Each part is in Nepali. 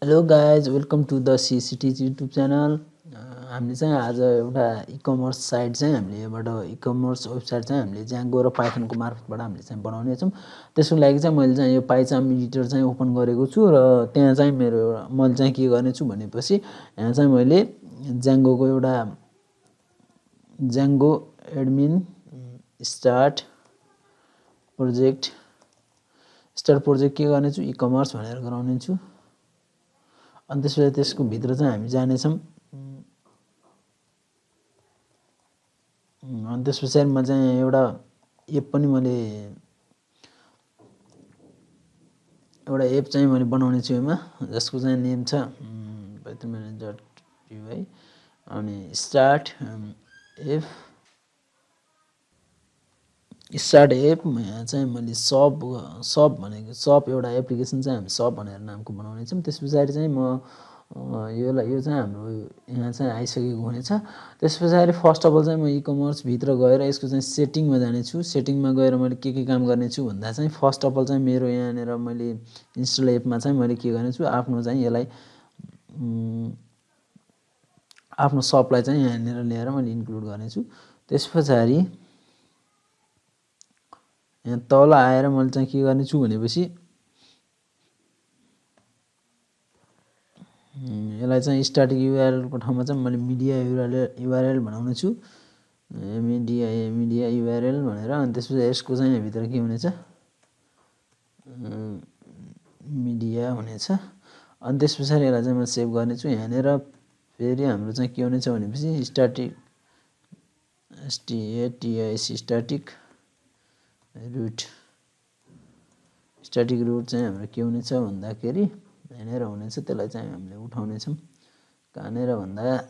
Hello guys welcome to the सिसिटिज युट्युब च्यानल। हामीले चाहिँ आज एउटा इकमर्स साइट चाहिँ हामीले यहाँबाट इकमर्स वेबसाइट चाहिँ हामीले ज्याङ्गो र पाइथनको मार्फतबाट हामीले चाहिँ बनाउनेछौँ। त्यसको लागि चाहिँ मैले चाहिँ यो पाइचाम एडिटर चाहिँ ओपन गरेको छु र त्यहाँ चाहिँ मेरो मैले चाहिँ के गर्नेछु भनेपछि यहाँ चाहिँ मैले ज्याङ्गोको एउटा ज्याङ्गो एडमिन स्टार्ट प्रोजेक्ट के गर्नेछु इकमर्स भनेर गराउने छु। अनि त्यसपछि त्यसको भित्र चाहिँ हामी जानेछौँ। अनि त्यस पछाडिमा चाहिँ एउटा एप पनि मैले बनाउने छु यसमा, जसको चाहिँ नेम छ python.py अनि स्टार्ट एप यहाँ चाहिँ मैले सप भनेको सप एउटा एप्लिकेसन चाहिँ हामी सप भनेर नामको बनाउने छौँ। त्यस पछाडि चाहिँ म यो चाहिँ हाम्रो यहाँ चाहिँ आइसकेको हुनेछ। त्यस पछाडि फर्स्ट अफ अल चाहिँ म इकमर्स भित्र गएर यसको चाहिँ सेटिङमा जानेछु। सेटिङमा गएर मैले के काम गर्नेछु भन्दा चाहिँ फर्स्ट अफ अल चाहिँ मेरो यहाँनिर मैले इन्स्टल एपमा चाहिँ मैले के गर्नेछु आफ्नो चाहिँ यसलाई आफ्नो सपलाई चाहिँ यहाँनिर ल्याएर मैले इन्क्लुड गर्नेछु। त्यस पछाडि यहाँ तल आएर मैले चाहिँ के गर्नेछु भनेपछि यसलाई चाहिँ स्ट्याटिक युआरएलको ठाउँमा चाहिँ मैले मिडिया युआरएल बनाउने छु। मिडिया युआरएल भनेर। अनि त्यसपछि यसको चाहिँ भित्र के हुनेछ मिडिया हुनेछ। अनि त्यस पछाडि यसलाई चाहिँ म सेभ गर्नेछु। यहाँनिर फेरि हाम्रो चाहिँ के हुनेछ भनेपछि स्ट्याटिक स्ट्याटिक रुट चाहिँ हाम्रो के हुनेछ भन्दाखेरि यहाँनिर हुनेछ। त्यसलाई चाहिँ हामीले उठाउनेछौँ कहाँनिर भन्दा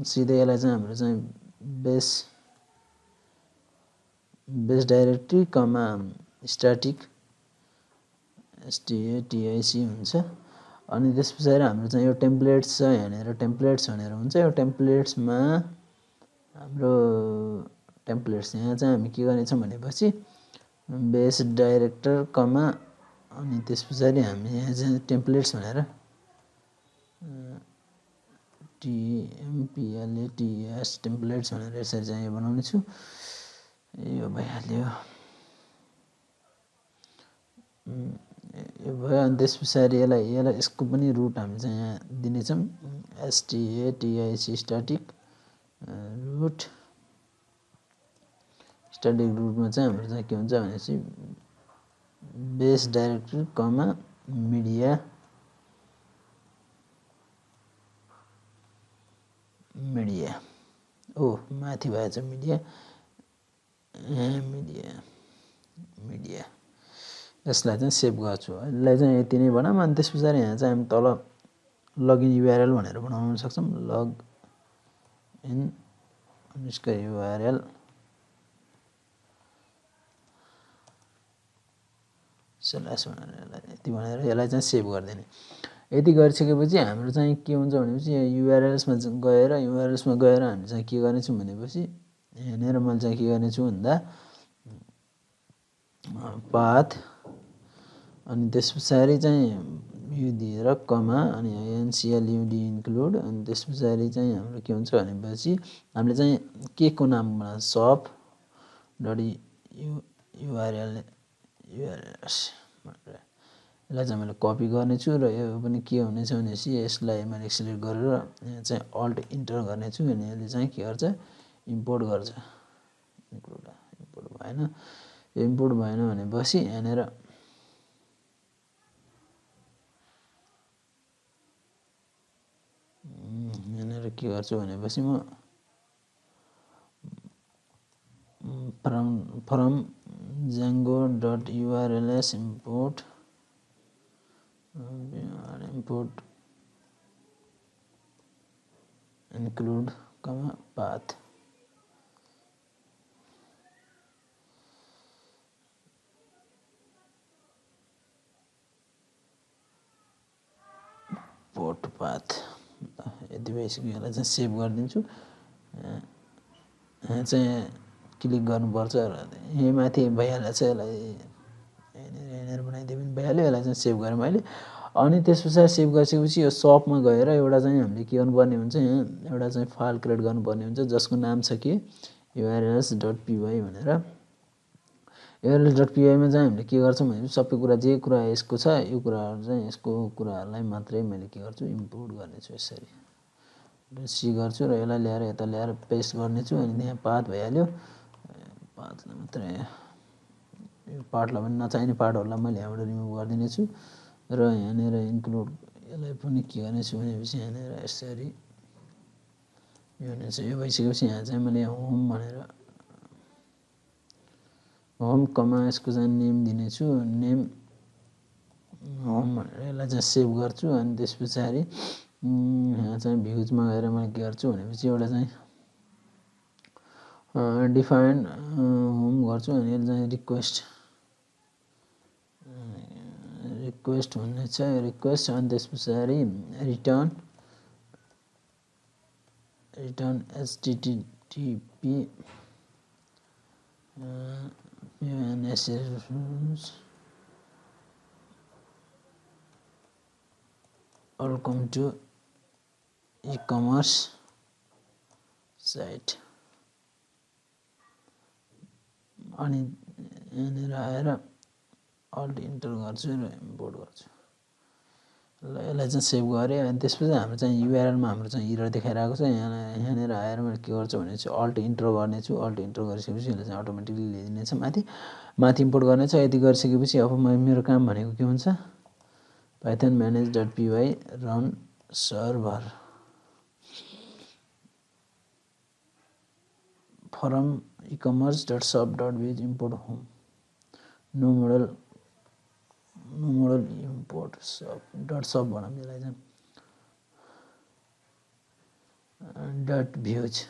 सिधै यसलाई चाहिँ हाम्रो चाहिँ बेस डाइरेक्टरी कमा स्ट्याटिक STATIC हुन्छ। अनि त्यस पछाडि हाम्रो चाहिँ यो टेम्प्लेट्स छ, यहाँनिर टेम्प्लेट्स भनेर हुन्छ। यो टेम्प्लेट्समा हाम्रो टेम्प्लेट्स यहाँ चाहिँ हामी के गर्नेछौँ भनेपछि बेस डाइरेक्टर कमा अनि त्यस पछाडि हामी यहाँ चाहिँ टेम्प्लेट्स भनेर TMPLATS टेम्प्लेट्स भनेर यसरी चाहिँ यो बनाउने छु। यो भइहाल्यो यो भयो। अनि त्यस पछाडि यसलाई यसको पनि रुट हामी चाहिँ यहाँ दिनेछौँ STATIC स्ट्याटिक रुटमा चाहिँ हाम्रो चाहिँ के हुन्छ भनेपछि बेस डाइरेक्टरी कमा मिडिया माथि भएछ मिडिया यसलाई चाहिँ सेभ गर्छु। यसलाई चाहिँ यति नै बनाऊँ। अनि त्यस पछाडि यहाँ चाहिँ हामी तल लगइन युआरएल भनेर बनाउन सक्छौँ। लगइन युआरएल स्ल्यास भनेर यति भनेर यसलाई चाहिँ सेभ गरिदिने। यति गरिसकेपछि हाम्रो चाहिँ के हुन्छ भनेपछि युआरएल्समा गएर हामी चाहिँ के गर्नेछौँ भनेपछि यहाँनिर मैले चाहिँ के गर्नेछु भन्दा पाथ अनि त्यस पछाडि चाहिँ यो दिएर कमा अनि NCLUD इन्क्लुड। अनि त्यस पछाडि चाहिँ हाम्रो के हुन्छ भनेपछि हामीले चाहिँ के को नाम बना सप डट युआरएल यसलाई चाहिँ मैले कपी गर्नेछु र यो पनि के हुनेछ भनेपछि यसलाई मैले सिलेक्ट गरेर यहाँ चाहिँ अल्ट इन्टर गर्नेछु अनि यसले चाहिँ के गर्छ इम्पोर्ट गर्छ। इम्पोर्ट भएन भनेपछि यहाँनिर के गर्छु भनेपछि म from Django.urls import include path import path यति भइसक्यो। यसलाई चाहिँ सेभ गरिदिन्छु। यहाँ चाहिँ क्लिक गर्नुपर्छ र यहीँ माथि भइहाल्छ। यसलाई यहाँनिर बनाइदिए पनि भइहाल्यो। यसलाई चाहिँ सेभ गरेँ मैले। अनि त्यस पछाडि सेभ गरिसकेपछि यो सपमा गएर एउटा चाहिँ हामीले के गर्नुपर्ने हुन्छ, यहाँ एउटा चाहिँ फाइल क्रिएट गर्नुपर्ने हुन्छ जसको नाम छ के urls.py भनेर। urls.py मा चाहिँ हामीले के गर्छौँ भने सबै कुरा जे कुरा यसको छ यो कुराहरू चाहिँ यसको कुराहरूलाई मात्रै मैले के गर्छु इम्पोर्ट गर्नेछु। यसरी सी गर्छु र यसलाई ल्याएर यता ल्याएर पेस्ट गर्नेछु। अनि त्यहाँ पाथ भइहाल्यो। पाथलाई मात्रै यो पार्टलाई पनि नचाहिने पार्टहरूलाई मैले यहाँबाट रिमुभ गरिदिनेछु र यहाँनिर इन्क्लुड यसलाई पनि के गर्नेछु भनेपछि यहाँनिर यसरी यो हुनेछ। यो भइसकेपछि यहाँ चाहिँ मैले होम भनेर होम कमा यसको चाहिँ नेम दिनेछु। नेम होम भनेर यसलाई चाहिँ सेभ गर्छु। अनि त्यस पछाडि यहाँ चाहिँ भ्युजमा गएर मैले के गर्छु भनेपछि एउटा चाहिँ डिफाइन होम गर्छु। अनि यसले चाहिँ रिक्वेस्ट भन्ने छ रिक्वेस्ट। अनि त्यस पछाडि return http welcome to Ecommerce site। अनि यहाँनिर आएर अल्ट इन्टर गर्छु र इम्पोर्ट गर्छु। ल यसलाई चाहिँ सेभ गरेँ। अनि त्यसपछि हाम्रो चाहिँ युआरएलमा हाम्रो चाहिँ एरर देखाइरहेको छ। यहाँनिर आएर मैले के गर्छु भने चाहिँ अल्ट इन्टर गर्नेछु। अल्ट इन्टर गरिसकेपछि यसले चाहिँ अटोमेटिकली ल्याइदिनेछ माथि इम्पोर्ट गर्नेछ। यति गरिसकेपछि अब मेरो काम भनेको के हुन्छ, python manage.py run server from ecommerce.shop.biz import home no model import shop भनौँ यसलाई चाहिँ .views।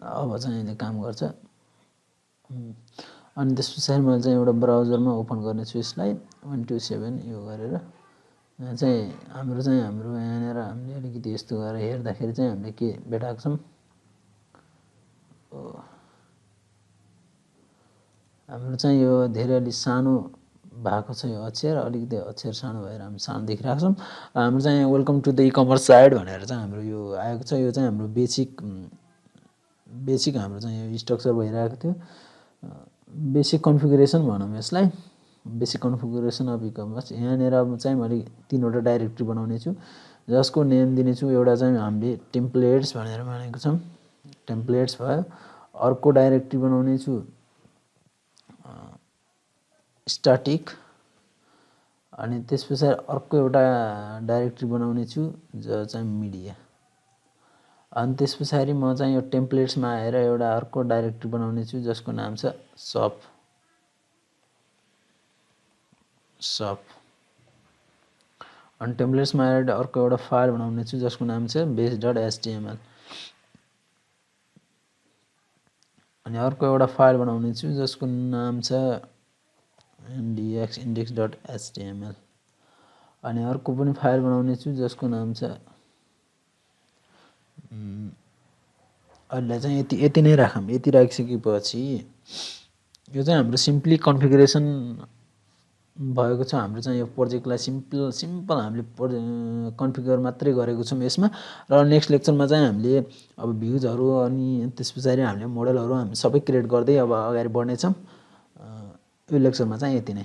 अब चाहिँ यसले काम गर्छ। अनि त्यस पछाडि मैले चाहिँ एउटा ब्राउजरमा ओपन गर्नेछु यसलाई 127 यो गरेर। यहाँ चाहिँ हाम्रो यहाँनिर हामीले अलिकति यस्तो गरेर हेर्दाखेरि चाहिँ हामीले के भेटाएको छौँ, हाम्रो चाहिँ यो धेरै अलि सानो भएको छ। यो अक्षर अलिकति अक्षर सानो भएर हामी सानो देखिरहेको छौँ। हाम्रो चाहिँ welcome to the ecommerce site भनेर चाहिँ हाम्रो यो आएको छ। यो चाहिँ हाम्रो बेसिक हाम्रो चाहिँ यो स्ट्रक्चर भइरहेको थियो। बेसिक कन्फिगरेसन भनौँ यसलाई, बेसिक कन्फिगरेसन अफ इकमर्स। यहाँनिर चाहिँ मैले 3वटा डाइरेक्टरी बनाउने छु जसको नेम दिनेछु। एउटा चाहिँ हामीले टेम्प्लेट्स भनेर मानेको छौँ, टेम्प्लेट्स भयो। अर्को डाइरेक्टरी बनाउने छु स्ट्याटिक। अनि त्यस पछाडि अर्को एउटा डाइरेक्टरी बनाउने छु जो चाहिँ मिडिया। अनि त्यस पछाडि म चाहिँ यो टेम्प्लेट्समा आएर एउटा अर्को डाइरेक्टरी बनाउने छु जसको नाम छ शप। अनि टेम्प्लेट्समा आएर अर्को एउटा फाइल बनाउने छु जसको नाम छ base.html। अनि अर्को एउटा फाइल बनाउने छु जसको नाम छ index.html। अनि अर्को पनि फाइल बनाउने छु जसको नाम छ अहिले चाहिँ यति नै राखौँ। यति राखिसकेपछि यो चाहिँ हाम्रो सिम्पली कन्फिगरेसन भएको छ। हाम्रो चाहिँ यो प्रोजेक्टलाई सिम्पल हामीले कन्फिगर मात्रै गरेको छौँ यसमा। र नेक्स्ट लेक्चरमा चाहिँ हामीले अब भ्युजहरू अनि त्यस पछाडि हामीले मोडलहरू हामी सबै क्रिएट गर्दै अब अगाडि बढ्नेछौँ। यो लेक्चरमा चाहिँ यति नै।